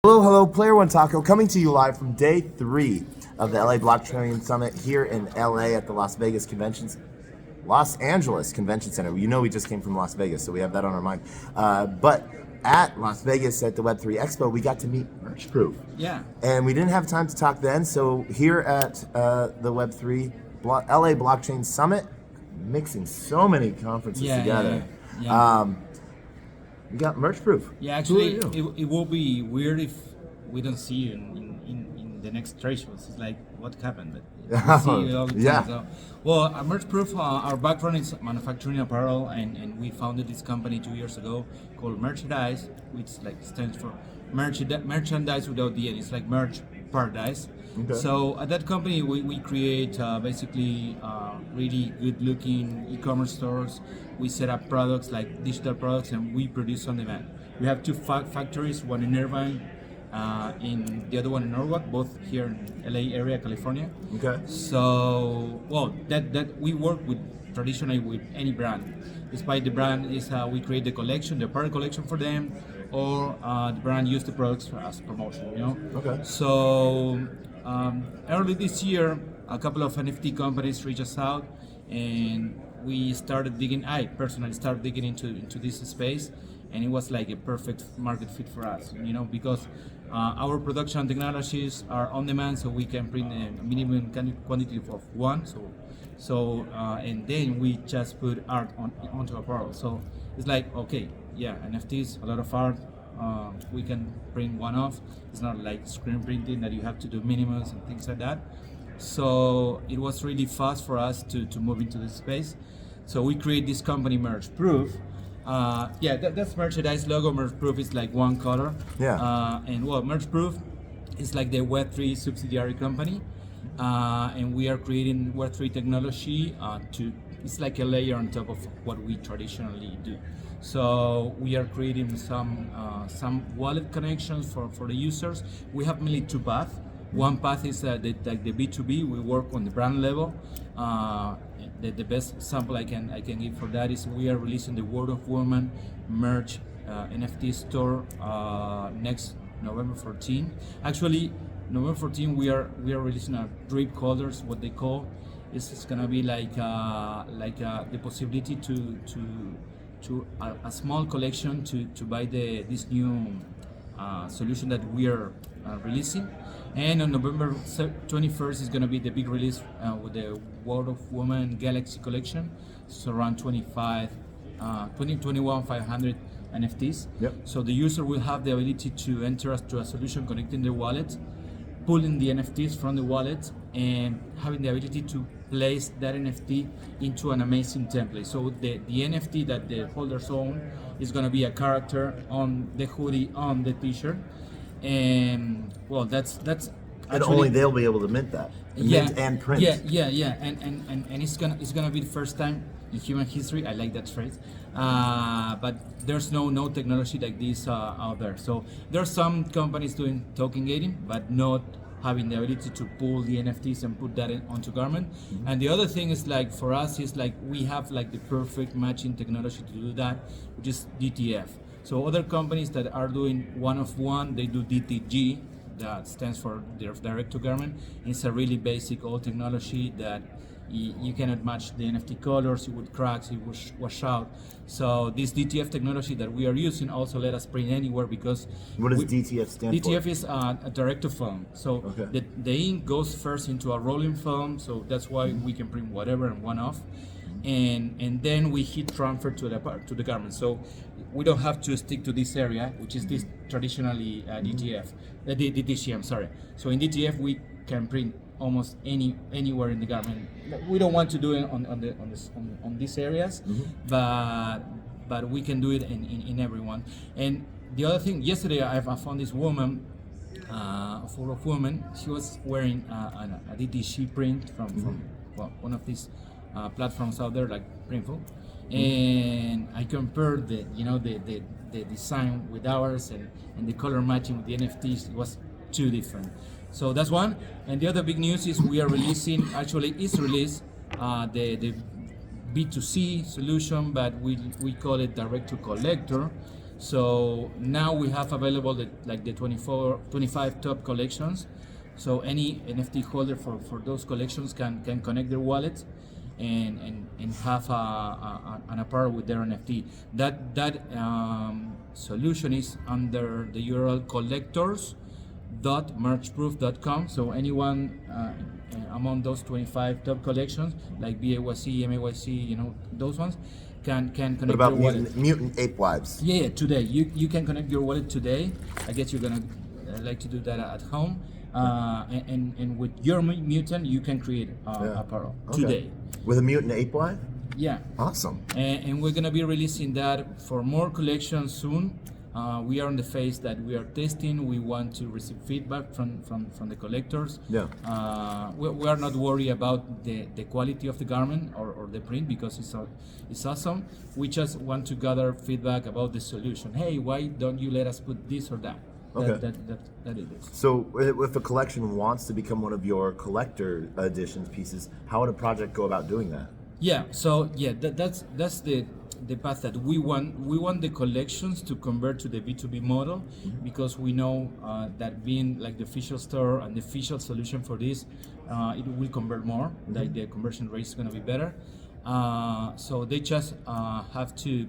Hello, Player One Taco coming to you live from day 3 of the LA Blockchain Summit here in LA at the Los Angeles Convention Center. You know we just came from Las Vegas, so we have that on our mind. But at Las Vegas at the Web3 Expo, we got to meet Merchproof. Yeah. And we didn't have time to talk then, so here at the Web3 LA Blockchain Summit, mixing so many conferences together. Yeah. We got Merchproof. Yeah, actually, it will be weird if we don't see you in the next trade shows. It's like, what happened? But we see you all the time. Yeah. So, well, Merchproof, our background is manufacturing apparel, and we founded this company 2 years ago called Merchandise, which stands for merchandise without the end. It's like merch paradise. Okay. So at that company, we create basically really good-looking e-commerce stores. We set up products like digital products, and we produce on demand. We have two factories, one in Irvine, in the other one in Norwalk, both here in LA area, California. Okay. So, well, that we work with traditionally with any brand. Despite the brand is we create the collection, the apparel collection for them, or the brand use the products as promotion. You know. Okay. So early this year, a couple of NFT companies reached us out, and we started digging. I personally started digging into this space, and it was like a perfect market fit for us. You know, because our production technologies are on demand, so we can print a minimum quantity of one. So and then we just put art onto apparel. So it's like, okay, yeah, NFTs, a lot of art. We can print one off. It's not like screen printing that you have to do minimums and things like that. So it was really fast for us to move into this space. So we create this company, Merchproof. That's merchandise logo. Merchproof is like one color. Yeah. And well, Merchproof is like the Web3 subsidiary company. And we are creating Web3 technology it's like a layer on top of what we traditionally do. So we are creating some wallet connections for the users. We have mainly two paths. One path is like the B2B. We work on the brand level. The best sample I can give for that is we are releasing the World of Woman merch NFT store next November 14. Actually, November 14 we are releasing our drip colors. What they call it's gonna be like the possibility to a small collection to buy this new solution that we are releasing. And on November 21st is going to be the big release with the World of Woman Galaxy collection. It's around 500 NFTs. Yep. So the user will have the ability to enter us to a solution connecting their wallet, pulling the NFTs from the wallet, and having the ability to place that NFT into an amazing template. So the NFT that the holders own is going to be a character on the hoodie, on the t-shirt. And well, that's And actually, only they'll be able to mint that. Mint and print. Yeah. And it's gonna be the first time in human history. I like that phrase. But there's no technology like this out there. So there are some companies doing token gating, but not having the ability to pull the NFTs and put that onto garment. Mm-hmm. And the other thing is like for us is like we have like the perfect matching technology to do that, which is DTF. So other companies that are doing one of one, they do DTG, that stands for direct to garment. It's a really basic old technology that you cannot match the NFT colors, it would crack, it would wash out. So this DTF technology that we are using also let us print anywhere because... What does DTF stand for? DTF is a direct to film. So okay. the ink goes first into a rolling film, so that's why we can print whatever and one off. And then we heat transfer to the garment. So we don't have to stick to this area, which is this traditionally DTF, DTC, I'm sorry. So in DTF we can print almost anywhere in the garment. We don't want to do it on these areas, but we can do it in everyone. And the other thing, yesterday I found this woman, a photo of woman. She was wearing a DTC print from one of these platforms out there like Printful, and I compared the design with ours and the color matching with the NFTs. It was too different. So that's one. And the other big news is we are releasing, actually is released, the B2C solution, but we call it direct to collector. So now we have available the 25 top collections. So any NFT holder for those collections can connect their wallet and have an apparel with their NFT. That solution is under the URL collectors.merchproof.com. So anyone among those 25 top collections, like BAYC, MAYC, those ones, can connect What about their wallet. mutant ape wives? Yeah, today you can connect your wallet today. I guess you're gonna like to do that at home, and with your mutant you can create apparel today. With a mutant ape wife? Yeah, Awesome. and we're gonna be releasing that for more collections soon. We are in the phase that we are testing. We want to receive feedback from the collectors. Yeah. We are not worried about the quality of the garment or the print because it's awesome. We just want to gather feedback about the solution. Hey, why don't you let us put this or that? Okay. That it is. So if a collection wants to become one of your collector editions pieces, how would a project go about doing that? Yeah. So yeah, that's the path that we want. We want the collections to convert to the B2B model because we know that being like the official store and the official solution for this, it will convert more. Like the conversion rate is going to be better. So they just have to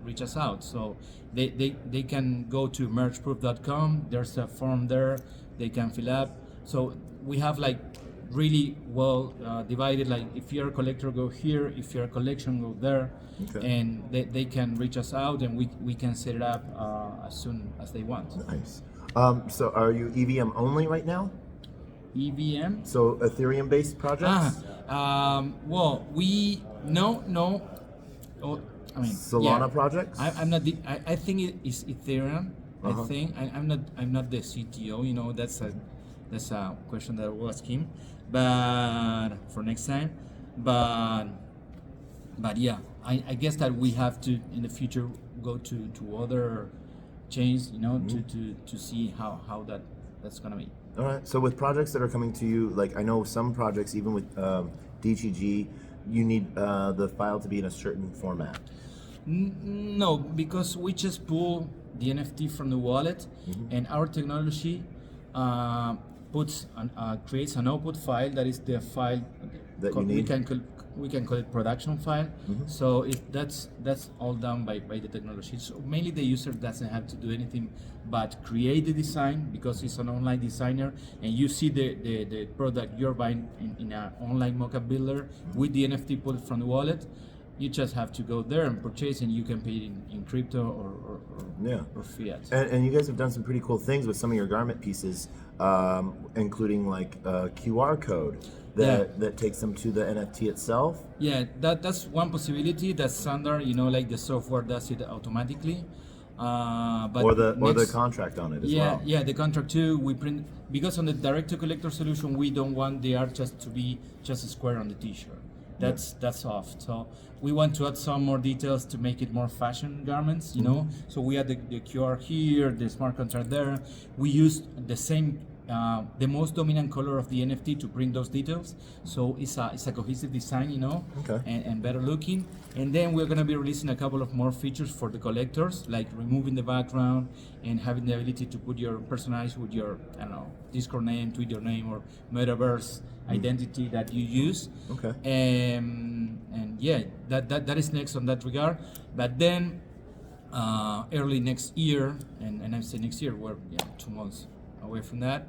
reach us out. So they can go to merchproof.com. There's a form there they can fill up. So we have like really well divided, like if you're a collector, go here, if you're a collection, go there. Okay. And they can reach us out and we can set it up as soon as they want. Nice. So are you EVM only right now? EVM? So Ethereum based projects? Well, no. Oh, I mean, Solana yeah. projects? I'm not. I think it is Ethereum. I think I'm not the CTO. That's a question that I will ask him, but for next time. But yeah, I guess that we have to in the future go to other chains, to see how that's gonna be. All right. So with projects that are coming to you, like I know some projects, even with DTG, you need the file to be in a certain format. No, because we just pull the NFT from the wallet, and our technology creates an output file that is the file That you need? we can call it production file. So that's all done by the technology. So mainly the user doesn't have to do anything but create the design because it's an online designer, and you see the product you're buying in an online mockup builder with the NFT pulled from the wallet. You just have to go there and purchase, and you can pay it in crypto or fiat. And you guys have done some pretty cool things with some of your garment pieces, including like a QR code that takes them to the NFT itself. Yeah, that's one possibility. That's standard. Like the software does it automatically. But Or the contract on it as well. Yeah, the contract too. We print because on the direct to collector solution, we don't want the art just to be just a square on the T-shirt. That's off. So we want to add some more details to make it more fashion garments, So we add the QR here, the smart contract there. We use the same, the most dominant color of the NFT to bring those details. So it's a cohesive design, Okay. and better looking. And then we're gonna be releasing a couple of more features for the collectors, like removing the background and having the ability to put your personalized with your, Discord name, Twitter name, or Metaverse identity that you use. Okay. And yeah, that is next on that regard. But then early next year, and I say next year, we're 2 months away from that.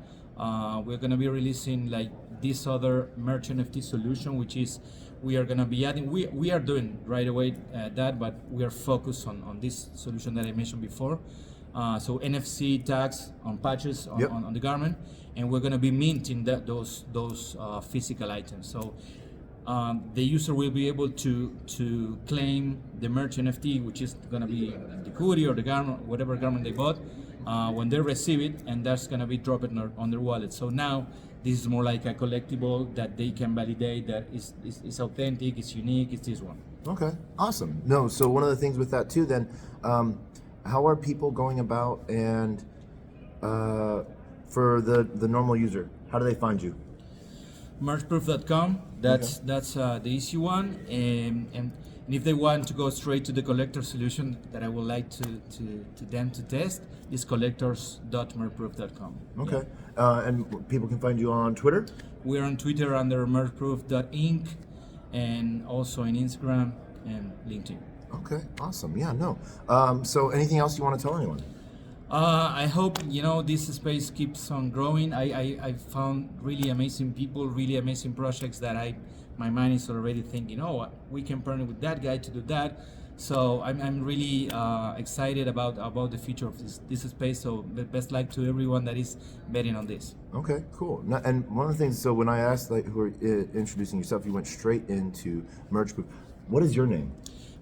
We're gonna be releasing like this other merch NFT solution, which is we are gonna be adding. We are doing right away that, but we are focused on this solution that I mentioned before. So NFC tags on patches on the garment, and we're gonna be minting those physical items. So the user will be able to claim the merch NFT, which is gonna be the hoodie or the garment, whatever garment they bought, when they receive it, and that's gonna be dropped on their wallet. So now this is more like a collectible that they can validate that is authentic, it's unique, it's this one. Okay, awesome. No, so one of the things with that too, then, how are people going about and for the normal user, how do they find you? Merchproof.com. That's the easy one, and And if they want to go straight to the collector solution that I would like to them to test, is collectors.merproof.com. Okay. And people can find you on Twitter? We're on Twitter under merproof.inc and also on Instagram and LinkedIn. Okay, awesome. Yeah, no. So anything else you want to tell anyone? I hope this space keeps on growing. I found really amazing people, really amazing projects that my mind is already thinking, oh, we can partner with that guy to do that. So I'm really excited about the future of this space. So best luck to everyone that is betting on this. Okay, cool. Now, and one of the things, so when I asked who are introducing yourself, you went straight into Merge Proof. What is your name?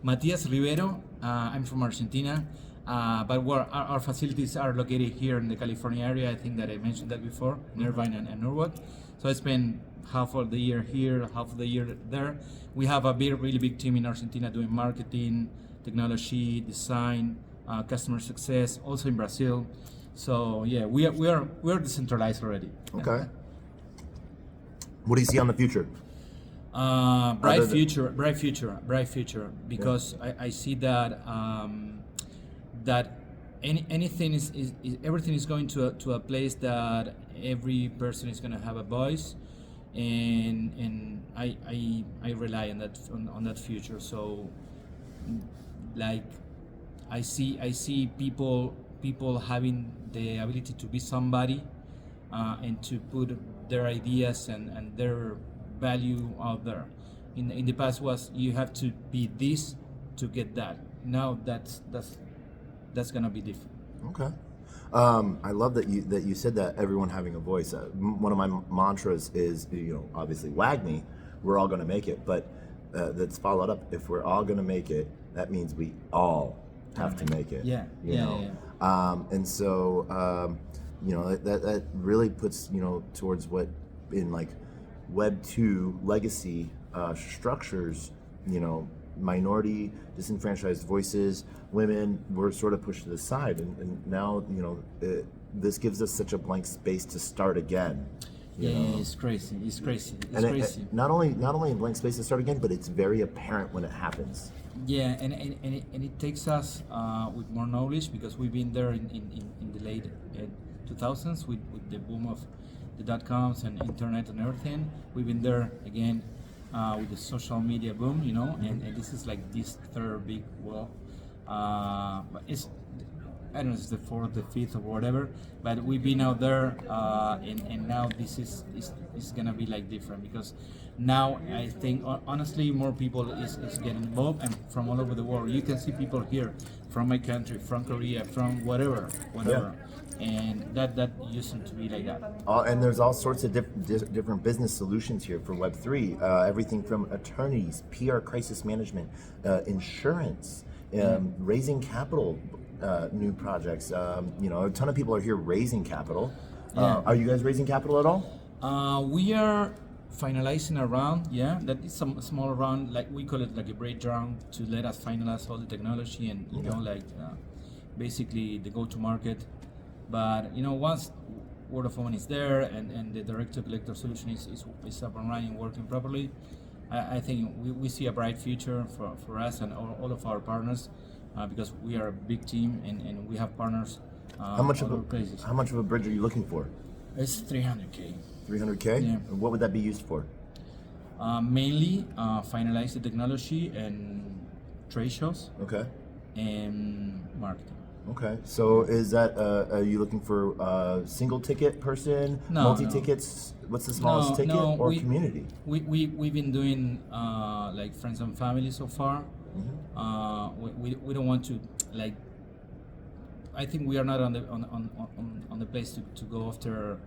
Matias Rivero. I'm from Argentina. But our facilities are located here in the California area. I think that I mentioned that before, in Irvine and Norwood. So I spend half of the year here, half of the year there. We have a really big team in Argentina doing marketing, technology, design, customer success, also in Brazil. So yeah, we are decentralized already. Okay. What do you see on the future? Bright future. Because I see that. That anything is everything is going to a place that every person is going to have a voice, and I rely on that future. So like I see people having the ability to be somebody and to put their ideas and their value out there. In the past was you have to be this to get that. Now that's gonna be different. Okay. I love that you said that everyone having a voice. One of my mantras is, obviously WAGMI, we're all going to make it, but that's followed up. If we're all going to make it, that means we all have to make it. Yeah. And so, that really puts, towards what in like Web 2 legacy structures, minority, disenfranchised voices, women were sort of pushed to the side, and now this gives us such a blank space to start again. It's crazy. It, not only a blank space to start again, but it's very apparent when it happens. Yeah, and it takes us with more knowledge because we've been there in the late 2000s with the boom of the dot-coms and internet and everything. We've been there again with the social media boom, and this is like this third big wall. But it's, I don't know, it's the fourth, the fifth, or whatever. But we've been out there, and now this is gonna be like different because now I think honestly more people is getting involved, and from all over the world. You can see people here from my country, from Korea, from whatever. Yeah. And that used to be like that. And there's all sorts of different business solutions here for Web3. Everything from attorneys, PR crisis management, insurance, raising capital, new projects. A ton of people are here raising capital. Are you guys raising capital at all? We are finalizing a round. That is some small round, like we call it like a break round, to let us finalize all the technology and basically the go-to-market. But once Word4Money is there and the direct-to-collector solution is up and running, working properly, I think we see a bright future for us and all of our partners because we are a big team and we have partners. How much of a bridge are you looking for? It's 300K. 300K? Yeah. And what would that be used for? Mainly finalize the technology and trade shows. Okay. And marketing. Okay, so is that, are you looking for a single ticket person, multi-tickets? What's the smallest ticket or community? We've been doing like friends and family so far. Mm-hmm. We don't want to like, I think we are not on the place to go after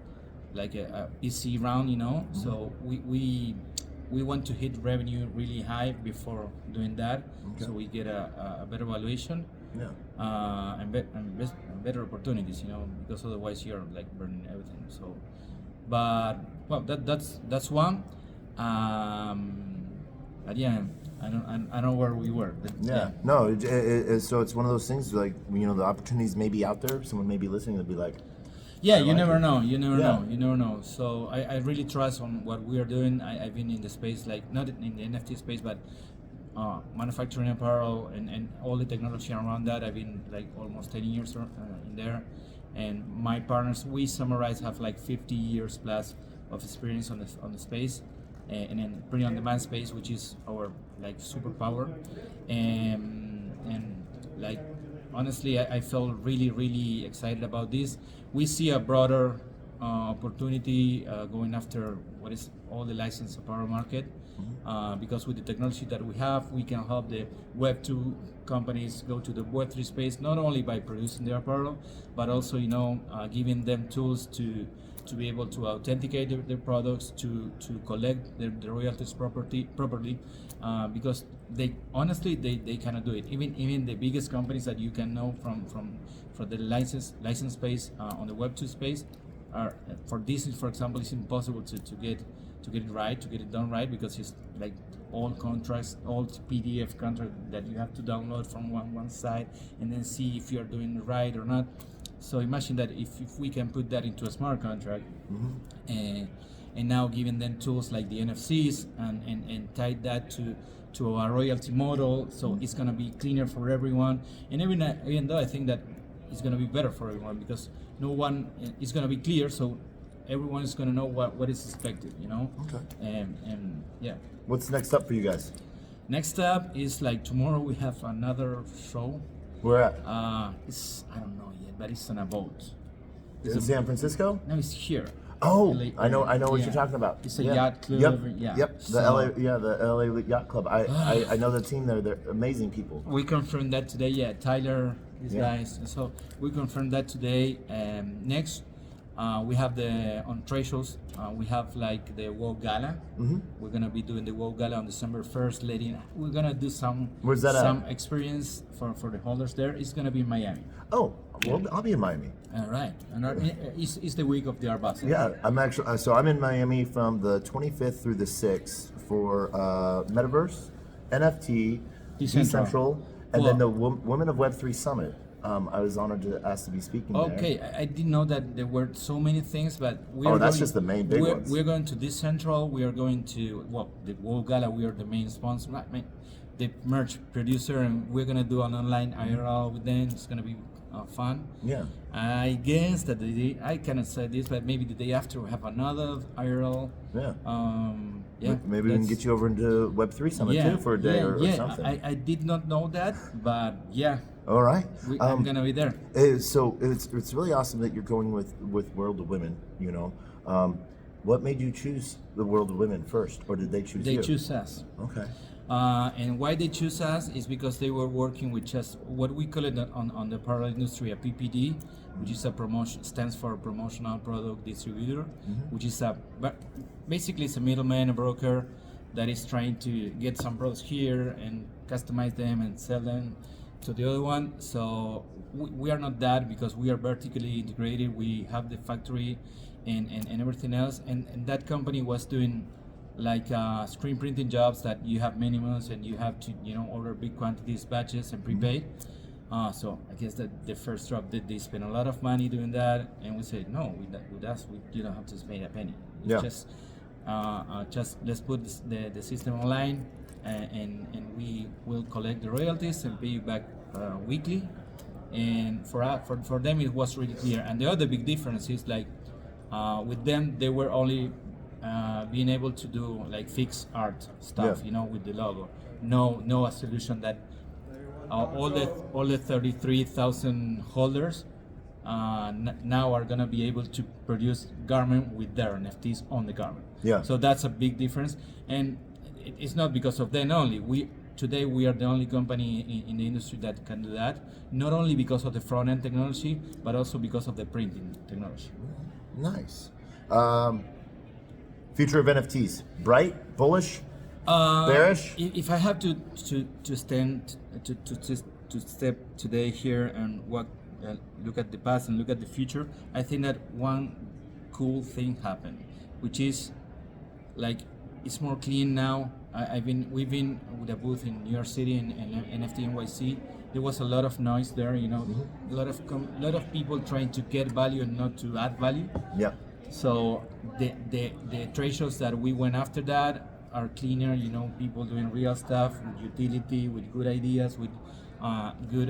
like a PC round, Mm-hmm. So we want to hit revenue really high before doing that, so we get a better valuation. Yeah. And better opportunities, because otherwise you're like burning everything. So, but well, that's one. But yeah, I don't know where we were. But, No. So it's one of those things like the opportunities may be out there. Someone may be listening and be like, yeah, you never know. You never know. So I really trust on what we are doing. I've been in the space, like not in the NFT space, but manufacturing apparel and all the technology around that. I've been like almost 10 years in there, and my partners, we summarize, have like 50 years plus of experience on the space, and then print on demand space, which is our like superpower, and like honestly, I felt really excited about this. We see a broader opportunity going after what is all the licensed apparel market, because with the technology that we have, we can help the Web 2 companies go to the Web 3 space, not only by producing their apparel, but also giving them tools to be able to authenticate their products, to collect the royalties properly, because they honestly they cannot do it. Even the biggest companies that you can know from the license space on the Web 2 space are, for Disney, for example, it's impossible to get it done right, because it's like all contracts, all PDF contract that you have to download from one side and then see if you're doing it right or not. So imagine that if we can put that into a smart contract, and now giving them tools like the NFCs and tie that to a royalty model, so it's gonna be cleaner for everyone. And even though I think that it's gonna be better for everyone, because no one is gonna be clear, so everyone is gonna know what is expected, Okay. And yeah. What's next up for you guys? Next up is like tomorrow we have another show. Where at? It's, I don't know yet, but it's on a boat. In San Francisco? No, it's here. Oh, LA, I know what yeah. you're talking about. It's a Yeah. yacht club. Yep. Yeah. Yep. The So- LA Yacht Club. I know the team there. They're amazing people. We confirmed that today. Yeah, Tyler, these Yeah. guys. So we confirmed that today. Next, we have on trade shows. We have like the World Gala. We're gonna be doing the World Gala on December 1st. We're gonna do Where's that at? some experience for the holders there. It's gonna be in Miami. Oh, well, I'll be in Miami. All right, and it's the week of the Art Basel. Yeah, I'm actually. So I'm in Miami from the 25th through the 6th for Metaverse, NFT, Decentral, and then the Women of Web3 Summit. I was honored to ask to be speaking there. Okay, I didn't know that there were so many things, but that's just the main big ones. We're going to Decentral. We are going to the World Gala. We are the main sponsor, the merch producer, and we're gonna do an online IRL with them. It's gonna be fun. Yeah. I guess that I cannot say this, but maybe the day after we have another IRL. Yeah. Yeah. Maybe we can get you over into Web3 Summit too for a day or something. I did not know that, but yeah. All right. I'm gonna be there. So it's really awesome that you're going with World of Women. What made you choose the World of Women first, or did they choose you? They choose us. Okay. And why they choose us is because they were working with just what we call it on the apparel industry a PPD, which is stands for promotional product distributor, which is basically it's a middleman, a broker that is trying to get some products here and customize them and sell them to the other one. So we are not that, because we are vertically integrated. We have the factory and everything else, and that company was doing like screen printing jobs that you have minimums and you have to order big quantities, batches, and prepaid. So I guess that the first drop they spent a lot of money doing that, and we said no, with us you don't have to spend a penny. It's just let's put the system online, and we will collect the royalties and pay you back weekly. And for them it was really clear. And the other big difference is like with them they were only being able to do like fixed art stuff, with the logo. No a solution that all the 33,000 holders now are gonna be able to produce garment with their NFTs on the garment. Yeah. So that's a big difference, and it's not because of them only. Today we are the only company in the industry that can do that. Not only because of the front end technology, but also because of the printing technology. Nice. Future of NFTs: bright, bullish, bearish? If I have to step today here and look at the past and look at the future, I think that one cool thing happened, which is like it's more clean now. We've been with a booth in New York City and NFT NYC. There was a lot of noise there, a lot of people trying to get value and not to add value. Yeah. So the trade shows that we went after that, are cleaner. You know, people doing real stuff with utility, with good ideas, with good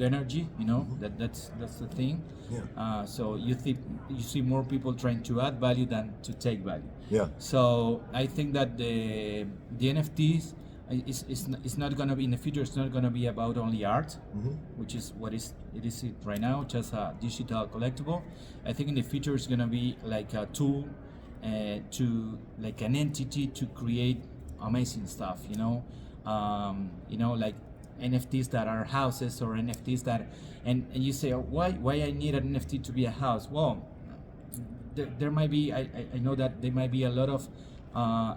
energy. You know, that's the thing. Yeah. So you see more people trying to add value than to take value. Yeah. So I think that the NFTs it's not gonna be in the future. It's not gonna be about only art, which is what it is right now, just a digital collectible. I think in the future it's gonna be like a tool, to like an entity to create amazing stuff. Like NFTs that are houses or NFTs that, and you say, oh, why I need an NFT to be a house? Well, there might be, I know that there might be a lot of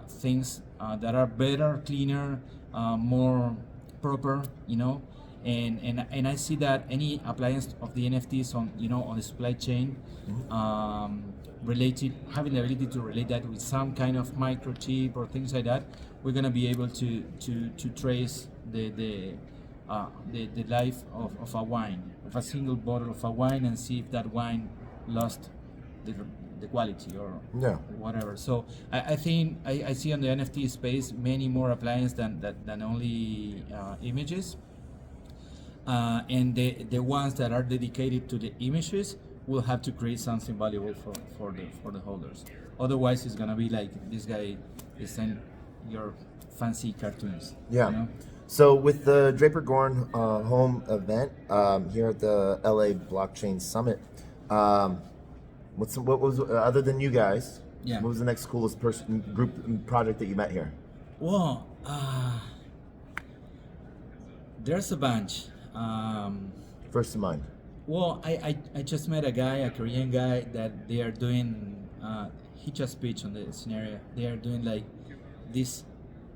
things that are better, cleaner, more proper, and I see that any appliance of the NFTs on the supply chain, having the ability to relate that with some kind of microchip or things like that, we're gonna be able to trace the life of a wine, of a single bottle of a wine, and see if that wine lost the quality or whatever. So I think I see on the NFT space many more appliances than only images, and the ones that are dedicated to the images will have to create something valuable for the holders. Otherwise, it's gonna be like this guy design your fancy cartoons. Yeah. So with the Draper Goren home event here at the LA Blockchain Summit, what was other than you guys? Yeah. What was the next coolest group project that you met here? Well, there's a bunch. First to mind. Well, I just met a Korean guy that they are doing. He just pitched on the scenario. They are doing like these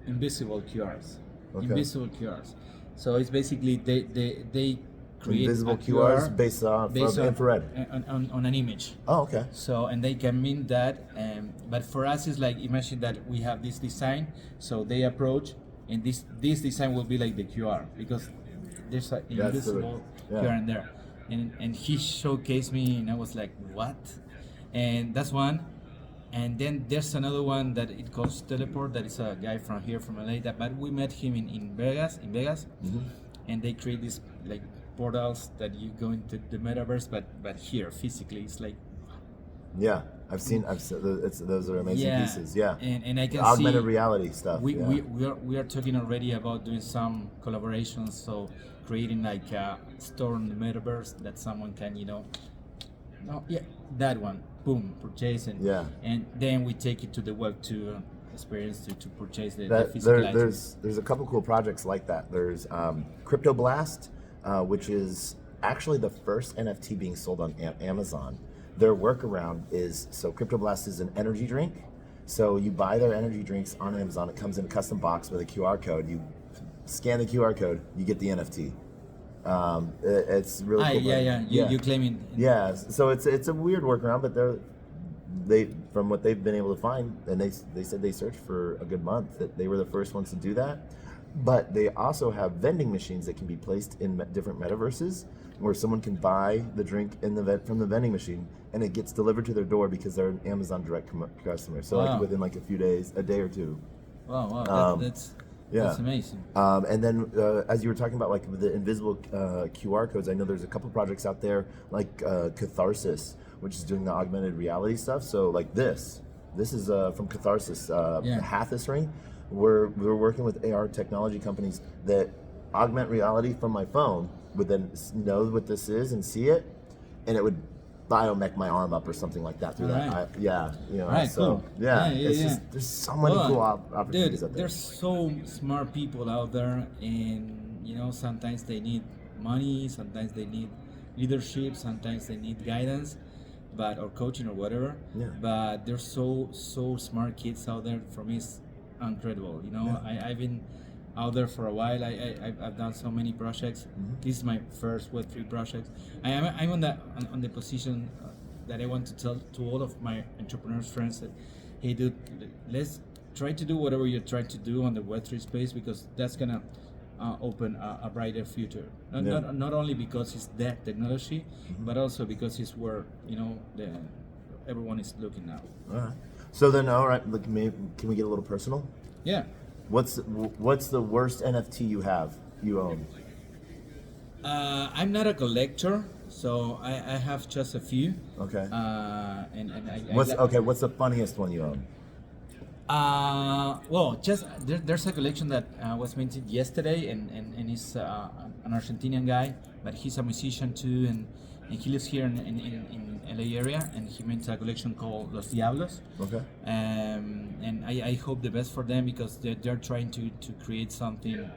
invisible QRs. Okay. Invisible QRs. So it's basically they create invisible a QRs based on infrared. On an image. Oh, okay. So, and they can mean that, but for us it's like, imagine that we have this design, so they approach, and this design will be like the QR, because there's an invisible QR in there. And he showcased me, and I was like, what? And that's one. And then there's another one that it calls Teleport, that is a guy from here, from LA, but we met him in Vegas, and they create these like portals that you go into the metaverse, but here physically it's like, yeah, I've seen those are amazing pieces. Yeah, and I can augmented see reality stuff. We are talking already about doing some collaborations, so creating like a store in the metaverse that someone can that one, boom, purchase, and then we take it to the Web2 experience to purchase the physical items. There's a couple cool projects like that. There's CryptoBlast, which is actually the first NFT being sold on Amazon. Their workaround is, so CryptoBlast is an energy drink. So you buy their energy drinks on Amazon. It comes in a custom box with a QR code. You scan the QR code, you get the NFT. It's really cool. You claim it. Yeah, so it's a weird workaround, but they from what they've been able to find, and they said they searched for a good month, that they were the first ones to do that. But they also have vending machines that can be placed in different metaverses, where someone can buy the drink from the vending machine, and it gets delivered to their door because they're an Amazon direct customer. So like within like a few days, a day or two. Wow, that's amazing. And then as you were talking about like the invisible QR codes, I know there's a couple projects out there like Catharsis, which is doing the augmented reality stuff. So like this is from Catharsis, the Hathis ring. We're working with AR technology companies that augment reality from my phone, would then know what this is and see it, and it would biomech my arm up or something like that through that. Cool. Just there's so many cool opportunities out there. There's so smart people out there, and sometimes they need money, sometimes they need leadership, sometimes they need guidance, or coaching or whatever. But there's so smart kids out there. For me, it's incredible. I've been out there for a while. I've done so many projects. This is my first Web3 project. I'm on the position that I want to tell to all of my entrepreneurs friends that, hey dude, let's try to do whatever you're trying to do on the Web3 space, because that's gonna open a brighter future. Not only because it's that technology, but also because it's where everyone is looking now. All right. So then, all right, look, maybe, can we get a little personal? Yeah. What's the worst NFT you own? I'm not a collector, so I have just a few. Okay. And What's the funniest one you own? Well, just there's a collection that was minted yesterday, and he's an Argentinian guy, but he's a musician too, and he lives here in LA area, and he minted a collection called Los Diablos. Okay. And I hope the best for them, because they're trying to create something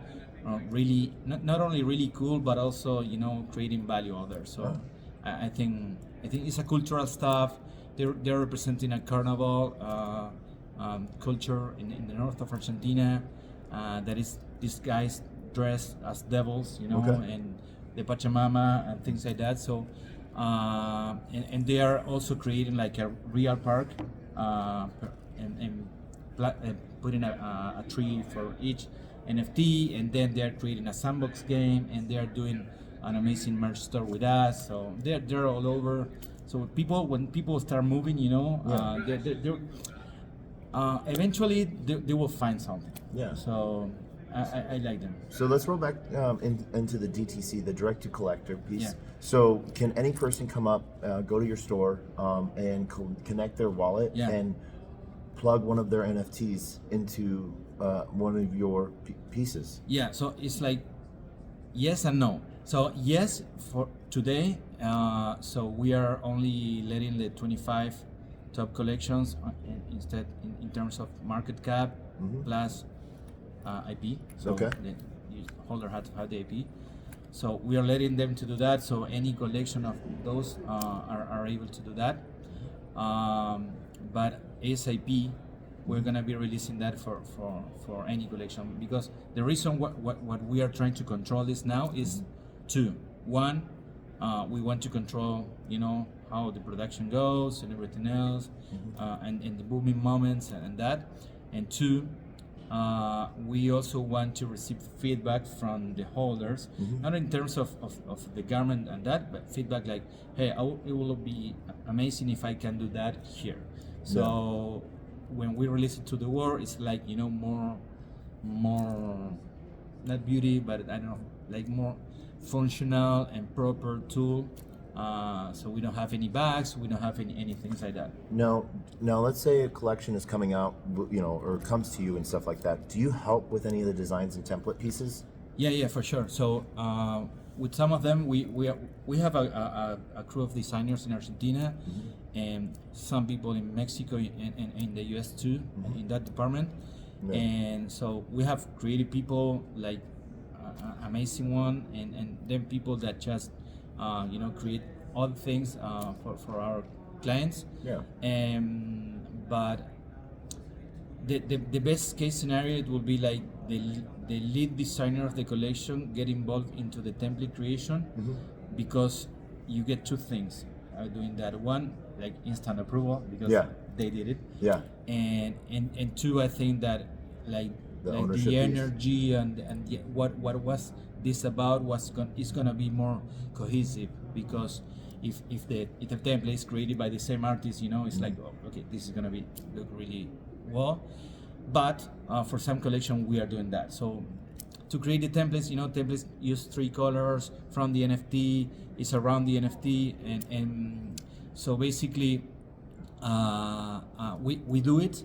really not only really cool, but also, you know, creating value out there. So I think it's a cultural stuff. They're representing a carnival culture in the north of Argentina. That is, these guys dressed as devils, you know, Okay. and the Pachamama and things like that. So and they are also creating like a real park, and putting a tree for each NFT, and then they're creating a sandbox game, and they're doing an amazing merch store with us. So they're all over. So when people start moving, you know, they're eventually they will find something. Yeah. So I like them. So let's roll back into the DTC, the direct to collector piece. Yeah. So can any person come up, go to your store, and connect their wallet Yeah. and plug one of their NFTs into one of your pieces? Yeah, so it's like yes and no. So yes, for today, so we are only letting the 25 top collections instead in terms of market cap plus IP. So Okay. the holder had to have the IP. So we are letting them to do that. So any collection of those are able to do that. But ASAP, we're gonna be releasing that for any collection, because the reason what we are trying to control this now is two. One, we want to control, you know, how the production goes and everything else, and the booming moments and that. And two, we also want to receive feedback from the holders, not in terms of the garment and that, but feedback like, hey, it will be amazing if I can do that here. So when we release it to the world, it's like, you know, more not beauty, but I don't know, like more functional and proper tool. So we don't have any bags, we don't have any things like that. Now, let's say a collection is coming out, you know, or comes to you and stuff like that. Do you help with any of the designs and template pieces? Yeah, for sure. So with some of them, we have a crew of designers in Argentina, and some people in Mexico and in the US too, in that department. Yeah. And so we have creative people, like amazing one, and then people that just you know, create all things for our clients. Yeah. But the best case scenario, it will be like the lead designer of the collection get involved into the template creation, because you get two things doing that. One, like instant approval, because they did it. Yeah. And two, I think that like ownership the piece. energy and what was this about is gonna be more cohesive, because if the template is created by the same artist, you know, it's like, oh, okay, this is gonna look really well. But for some collection, we are doing that. So to create the templates, you know, templates use 3 colors from the NFT, it's around the NFT, and so basically we do it.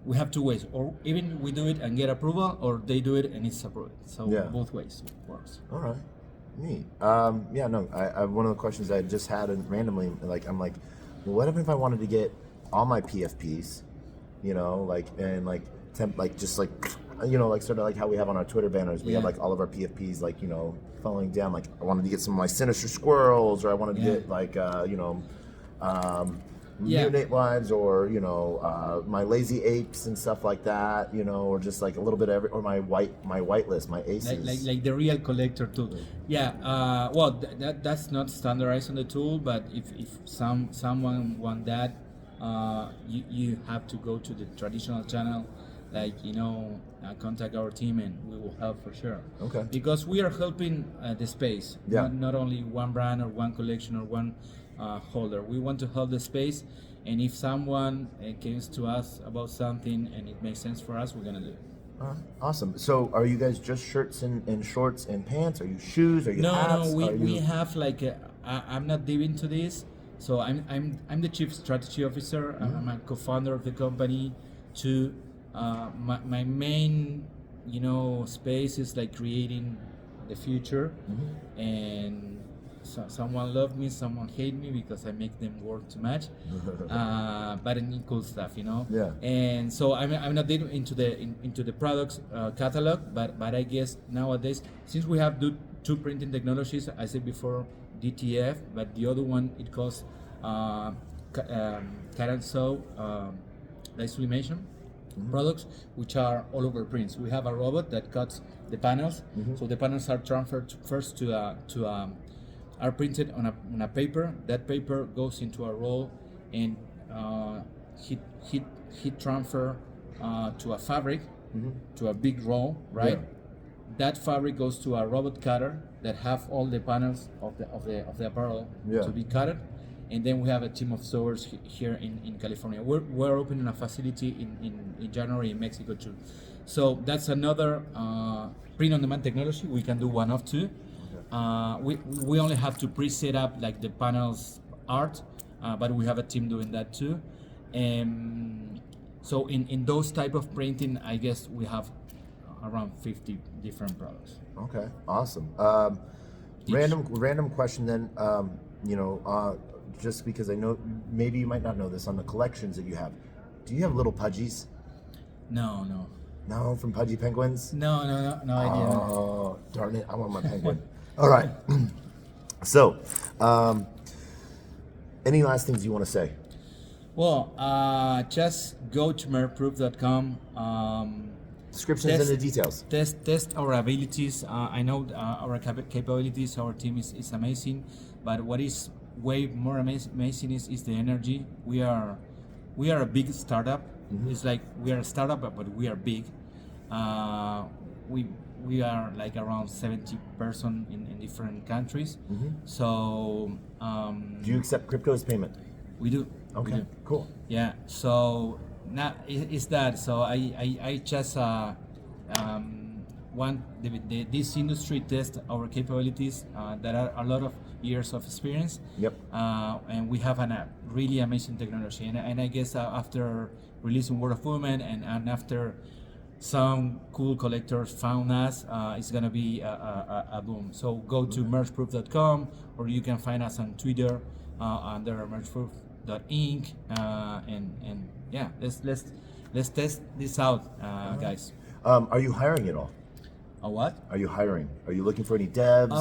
We have 2 ways, or even we do it and get approval, or they do it and it's approved. So both ways it works. All right. Neat. I one of the questions I just had, and randomly, like, I'm like, well, what if I wanted to get all my PFPs, you know, like, and like just like, you know, like sort of like how we have on our Twitter banners, we have like all of our PFPs, like, you know, following down, like I wanted to get some of my Sinister Squirrels, or I wanted to get like, you know, Mutant Lives, or, you know, my Lazy Apes and stuff like that, you know, or just like a little bit of or my white list, my aces. Like the real collector tool. Yeah, well, that's not standardized on the tool, but if someone want that, you have to go to the traditional channel, like, you know, contact our team and we will help for sure. Okay. Because we are helping the space, not only one brand or one collection or one holder. We want to hold the space, and if someone comes to us about something and it makes sense for us, we're gonna do it. Awesome. So, are you guys just shirts and shorts and pants? Are you shoes? Are you hats? No, Are we you... have like I'm not deep into this, so I'm the chief strategy officer. I'm a co-founder of the company. To my main space is like creating the future, and so, someone love me, someone hate me because I make them work too much, but I need cool stuff, Yeah. And so I'm not deep into the products catalog, but I guess nowadays, since we have two printing technologies, I said before DTF, but the other one it calls cut and sew like sublimation products, which are all over prints. We have a robot that cuts the panels, so the panels are transferred first are printed on a paper. That paper goes into a roll and heat transfer to a fabric, to a big roll, right? Yeah. That fabric goes to a robot cutter that have all the panels of the apparel Yeah. to be cut. And then we have a team of sewers here in California. We're opening a facility in January in Mexico too. So that's another print-on-demand technology. We can do one of two. We only have to pre-set up like the panels art, but we have a team doing that too. So in those type of printing, I guess we have around 50 different products. Okay, awesome. Random question then. Just because I know maybe you might not know this, on the collections that you have, do you have little pudgies? No, No, from Pudgy Penguins? no idea. Oh, darn it! I want my penguin. All right. So, any last things you want to say? Well, just go to merproof.com. Descriptions and the details. Test our abilities. I know our capabilities. Our team is amazing, but what is way more amazing is the energy. We are a big startup. It's like we are a startup, but we are big. We are like around 70 person in different countries. So Do you accept crypto as payment? we do. Okay, We do. cool. Yeah. So now is that. So I just want this industry test our capabilities. There are a lot of years of experience. Yep. And we have a really amazing technology. And I guess after releasing World of Women and after some cool collectors found us, it's gonna be a boom. So go to mergeproof.com, or you can find us on Twitter under mergeproof.inc. And yeah, let's test this out, guys. Are you hiring at all? A what? Are you hiring? Are you looking for any devs,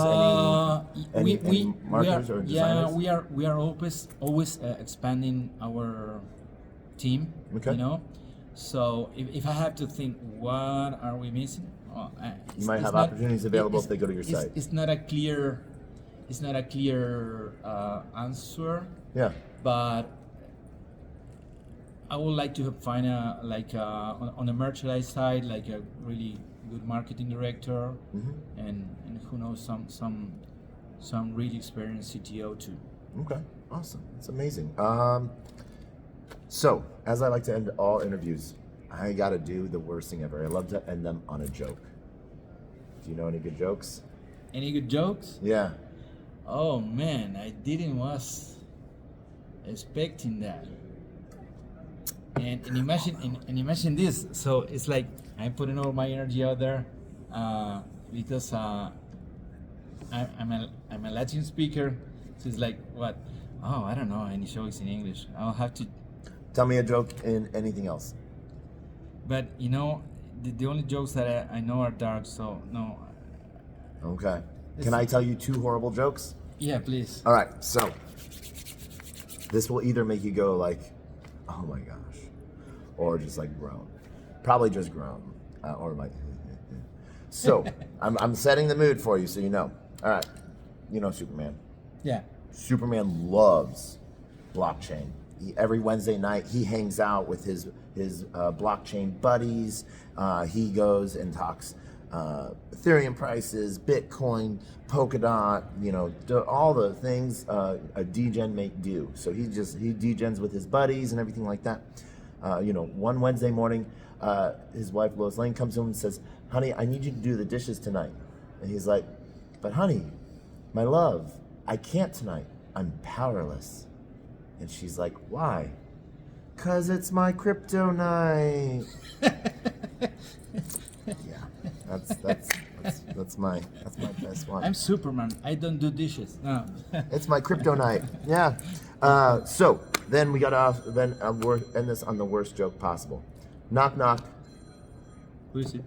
any marketers or designers? We are always expanding our team. Okay. So if I have to think, what are we missing? You might have opportunities available if they go to your site. It's not a clear answer. Yeah. But I would like to find on the merchandise side, like a really good marketing director, and who knows, some really experienced CTO too. Okay, awesome. That's amazing. So, as I like to end all interviews, I gotta do the worst thing ever. I love to end them on a joke. Do you know any good jokes? Any good jokes? Yeah. Oh man, I didn't was expecting that. And imagine this. So it's like I'm putting all my energy out there because I'm a Latin speaker. So it's like, what? Oh, I don't know any jokes in English. I'll have to. Tell me a joke in anything else. But the only jokes that I know are dark. So no. Okay. Can I tell you 2 horrible jokes? Yeah, please. All right. So this will either make you go like, "Oh my gosh," or just like groan. Probably just groan, or like. So I'm setting the mood for you, so you know. All right. You know Superman. Yeah. Superman loves blockchain. Every Wednesday night, he hangs out with his blockchain buddies. He goes and talks Ethereum prices, Bitcoin, Polkadot, all the things a degen may do. So he degens with his buddies and everything like that. One Wednesday morning, his wife Lois Lane comes to him and says, "Honey, I need you to do the dishes tonight." And he's like, "But honey, my love, I can't tonight. I'm powerless." And she's like, "Why?" "'Cause it's my crypto night." Yeah, that's my best one. I'm Superman. I don't do dishes. No. It's my crypto night. Yeah. So then we got off. Then we'll end this on the worst joke possible. Knock knock. Who is it?